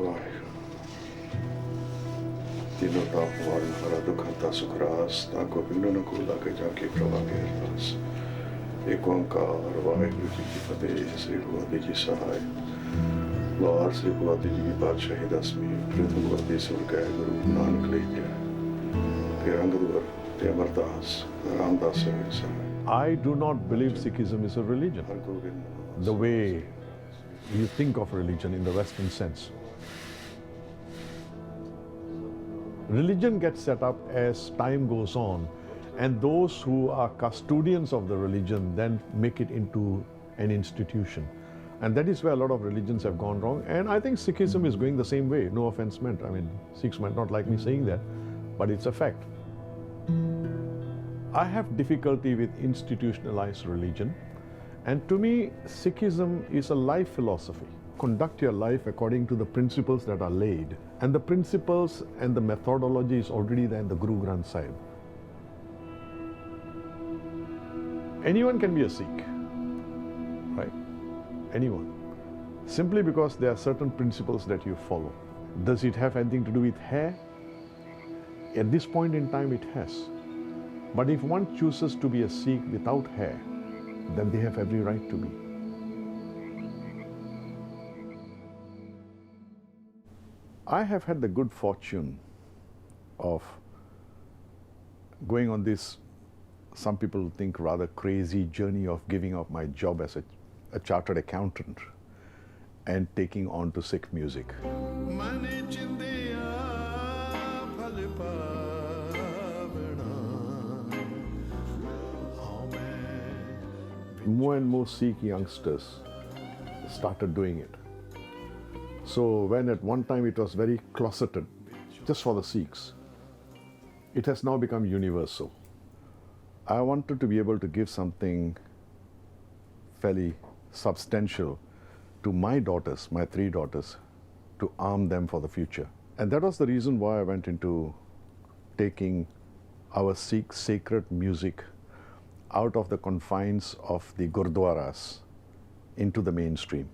ਵਾਹਿਗੁਰੂ तीनों ताप वारण हरा दुखंता सुखरास ताको पिंडों न को लाके जाके प्रभा के अरदास एक ओंकार वाहिगुरु जी की फतेह श्री भगवती की सहाय लाल श्री भगवती जी की पातशाही दसवीं फिर भगवती सुर गए गुरु नानक ले गया फिर अंगदवर ते अमरदास रामदास से सहाय I do not believe Sikhism is a religion, her Govind the way you think of religion in the Western sense. Religion gets set up as time goes on, and those who are custodians of the religion then make it into an institution. And that is where a lot of religions have gone wrong. And I think Sikhism is going the same way. No offense meant. I mean, Sikhs might not like me saying that, but it's a fact. I have difficulty with institutionalized religion. And to me, Sikhism is a life philosophy. Conduct your life according to the principles that are laid. And the principles and the methodology is already there in the Guru Granth Sahib. Anyone can be a Sikh, right? Anyone. Simply because there are certain principles that you follow. Does it have anything to do with hair? At this point in time, it has. But if one chooses to be a Sikh without hair, then they have every right to be. I have had the good fortune of going on this, some people think rather crazy journey of giving up my job as a chartered accountant and taking on to Sikh music. More and more Sikh youngsters started doing it. So when at one time it was very closeted, just for the Sikhs, it has now become universal. I wanted to be able to give something fairly substantial to my daughters, my 3 daughters, to arm them for the future. And that was the reason why I went into taking our Sikh sacred music out of the confines of the Gurdwaras into the mainstream.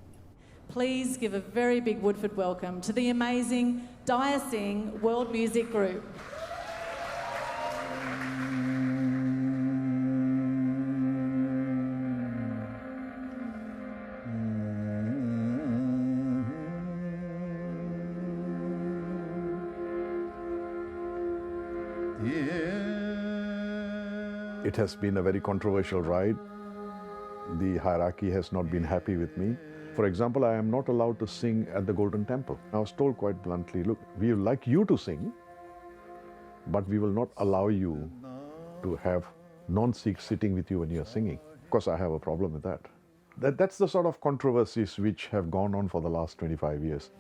Please give a very big Woodford welcome to the amazing Daya Singh World Music Group. It has been a very controversial ride. The hierarchy has not been happy with me. For example, I am not allowed to sing at the Golden Temple. I was told quite bluntly, look, we would like you to sing, but we will not allow you to have non-Sikhs sitting with you when you are singing. Of course, I have a problem with that. That's the sort of controversies which have gone on for the last 25 years.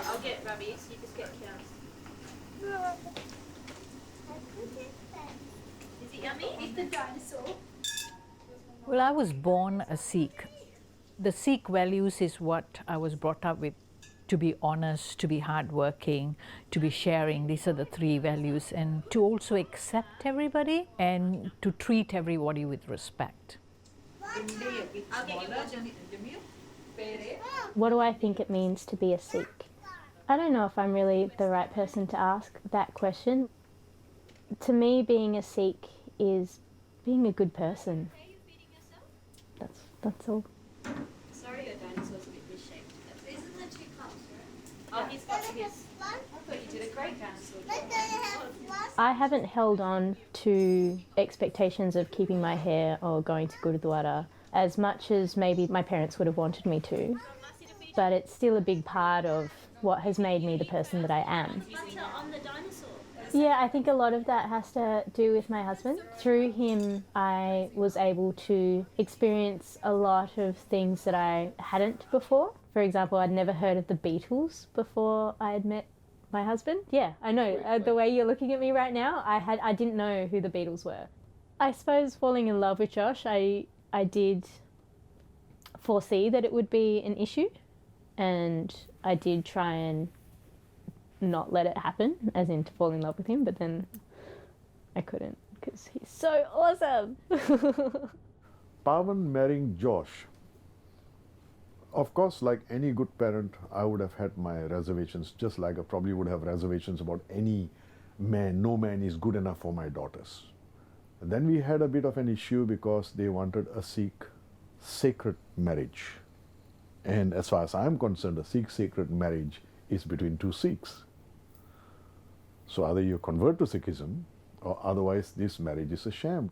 I'll get rabbits, you just get cows. Is it yummy? It's the dinosaur. Well, I was born a Sikh. The Sikh values is what I was brought up with. To be honest, to be hardworking, to be sharing. These are the 3 values. And to also accept everybody and to treat everybody with respect. What do I think it means to be a Sikh? I don't know if I'm really the right person to ask that question. To me, being a Sikh is being a good person. That's all. Sorry, your dinosaur's a bit misshapen. Isn't there 2 cups, right? Oh, he's got his. I thought you did a great dinosaur job. I haven't held on to expectations of keeping my hair or going to Gurdwara as much as maybe my parents would have wanted me to. But it's still a big part of what has made me the person that I am. Butter on the dinosaur. Yeah, I think a lot of that has to do with my husband. Through him, I was able to experience a lot of things that I hadn't before. For example, I'd never heard of the Beatles before I had met my husband. Yeah, I know. The way you're looking at me right now, I didn't know who the Beatles were. I suppose falling in love with Josh, I did foresee that it would be an issue. and I did try and not let it happen, as in to fall in love with him, but then I couldn't because he's so awesome. Pavan marrying Josh. Of course, like any good parent, I would have had my reservations, just like I probably would have reservations about any man. No man is good enough for my daughters. And then we had a bit of an issue because they wanted a Sikh sacred marriage. And as far as I'm concerned, a Sikh sacred marriage is between two Sikhs. So either you convert to Sikhism or otherwise this marriage is a sham.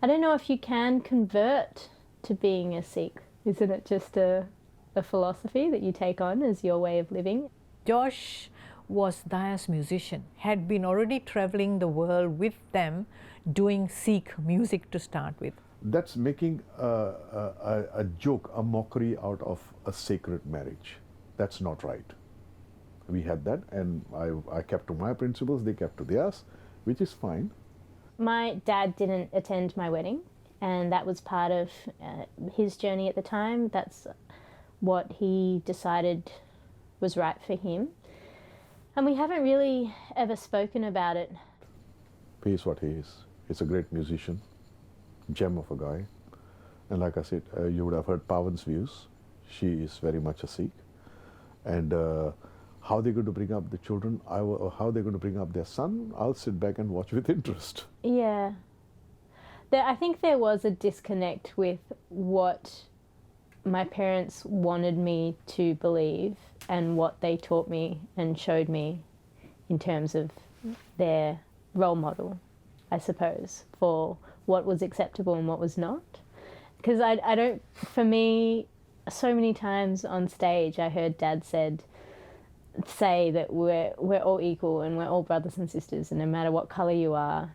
I don't know if you can convert to being a Sikh. Isn't it just a philosophy that you take on as your way of living? Josh was Daya's musician, had been already traveling the world with them, doing Sikh music to start with. That's making a joke, a mockery out of a sacred marriage. That's not right. We had that, and I kept to my principles, they kept to theirs, which is fine. My dad didn't attend my wedding, and that was part of his journey at the time. That's what he decided was right for him. And we haven't really ever spoken about it. He is what he is. He's a great musician, gem of a guy. And like I said, you would have heard Pavan's views. She is very much a Sikh. And how they're going to bring up the children, how they're going to bring up their son, I'll sit back and watch with interest. Yeah. I think there was a disconnect with what my parents wanted me to believe and what they taught me and showed me in terms of their role model, I suppose, for what was acceptable and what was not. Because I don't, for me, so many times on stage I heard Dad say that we're all equal and we're all brothers and sisters, and no matter what colour you are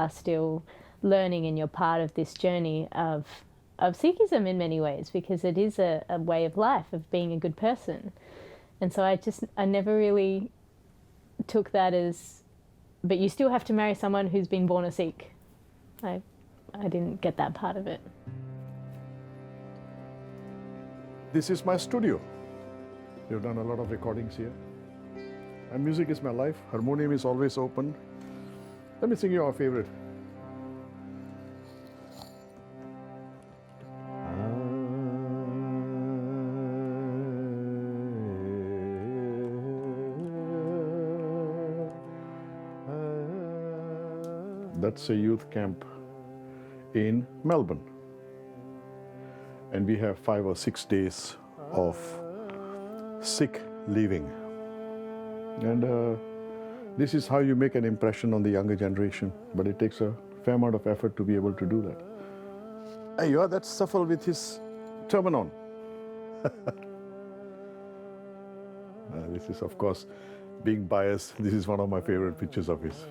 still learning and you're part of this journey of Sikhism in many ways, because it is a way of life, of being a good person. And so I never really took that as, but you still have to marry someone who's been born a Sikh. I didn't get that part of it. This is my studio. We've done a lot of recordings here. And music is my life. Harmonium is always open. Let me sing you our favorite. That's a youth camp in Melbourne. And we have 5 or 6 days of Sikh living. And this is how you make an impression on the younger generation, but it takes a fair amount of effort to be able to do that. Hey, that's Safal with his turban on. This is, of course, being biased, this is one of my favorite pictures of his.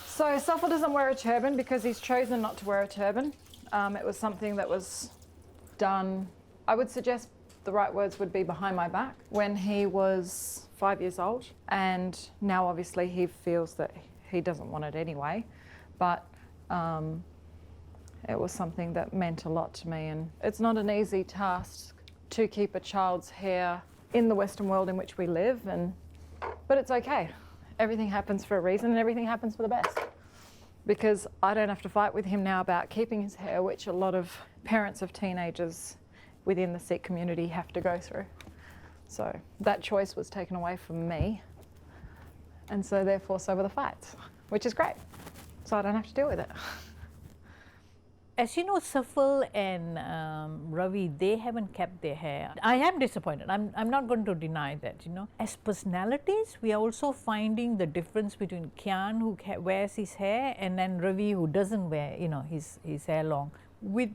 So Safal doesn't wear a turban because he's chosen not to wear a turban. It was something that was done, I would suggest the right words would be behind my back, when he was 5 years old. And now obviously he feels that he doesn't want it anyway. But it was something that meant a lot to me. And it's not an easy task to keep a child's hair in the Western world in which we live. But it's okay. Everything happens for a reason and everything happens for the best. Because I don't have to fight with him now about keeping his hair, which a lot of parents of teenagers within the Sikh community have to go through. So that choice was taken away from me. And so therefore so were the fights, which is great. So I don't have to deal with it. As you know, Safal and Ravi, they haven't kept their hair. I am disappointed. I'm not going to deny that, you know. As personalities, we are also finding the difference between Kian, who wears his hair, and then Ravi, who doesn't wear, you know, his hair long. With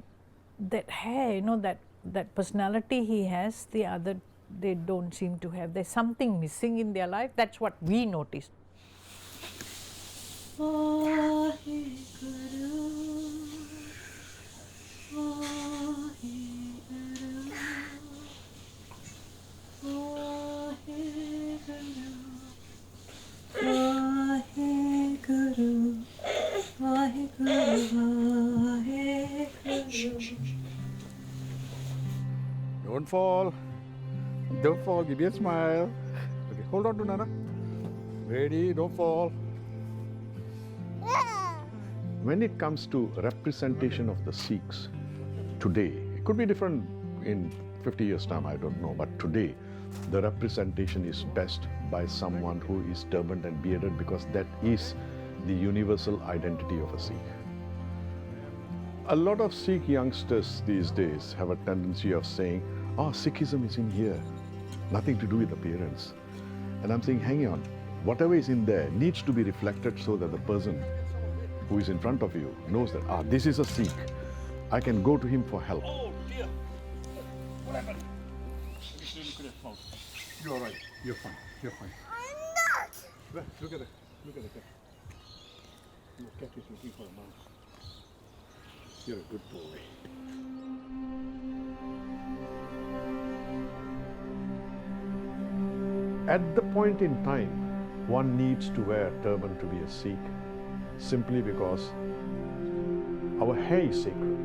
that hair, you know, that personality he has, the other, they don't seem to have. There's something missing in their life. That's what we noticed. Don't fall. Don't fall. Give me a smile. Okay, hold on to Nana. Ready? Don't fall. When it comes to representation of the Sikhs today, it could be different in 50 years' time, I don't know, but today the representation is best by someone who is turbaned and bearded, because that is the universal identity of a Sikh. A lot of Sikh youngsters these days have a tendency of saying, oh, Sikhism is in here, nothing to do with appearance. And I'm saying, hang on, whatever is in there needs to be reflected so that the person who is in front of you knows that, this is a Sikh. I can go to him for help. Oh dear. What happened? Look at that mouth. You're all right. You're fine. You're fine. I'm not. Look at it. Look at the cat. The cat is looking for a mouse. You're a good boy. At the point in time, one needs to wear a turban to be a Sikh, simply because our hair is sacred.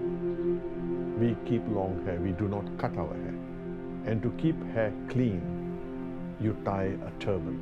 We keep long hair, we do not cut our hair. And to keep hair clean, you tie a turban.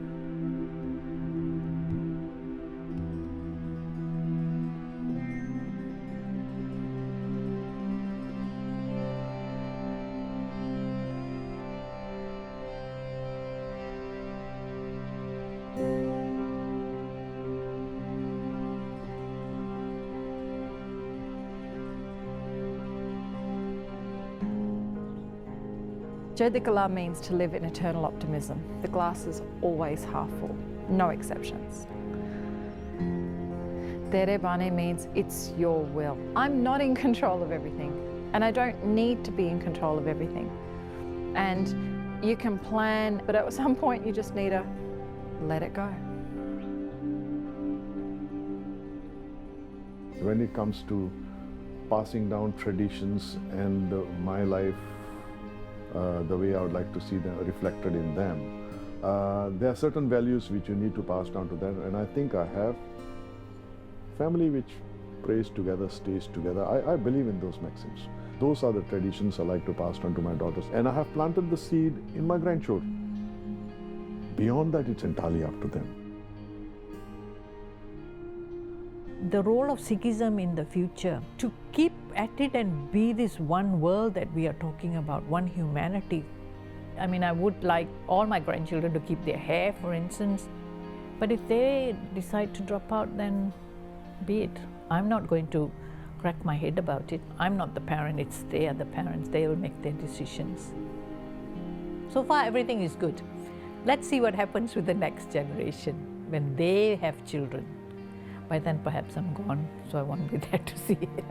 Jodhikala means to live in eternal optimism. The glass is always half full, no exceptions. Tere Bane means it's your will. I'm not in control of everything, and I don't need to be in control of everything. And you can plan, but at some point you just need to let it go. When it comes to passing down traditions and my life, the way I would like to see them reflected in them, there are certain values which you need to pass down to them, and I think I have. Family which prays together, stays together. I believe in those maxims. Those are the traditions I like to pass on to my daughters, and I have planted the seed in my grandchildren. Beyond that, it's entirely up to them. The role of Sikhism in the future, to keep at it and be this one world that we are talking about, one humanity. I mean, I would like all my grandchildren to keep their hair, for instance, but if they decide to drop out, then be it. I'm not going to crack my head about it. I'm not the parent, they are the parents. They will make their decisions. So far, everything is good. Let's see what happens with the next generation when they have children. By then, perhaps I'm gone, so I won't be there to see it.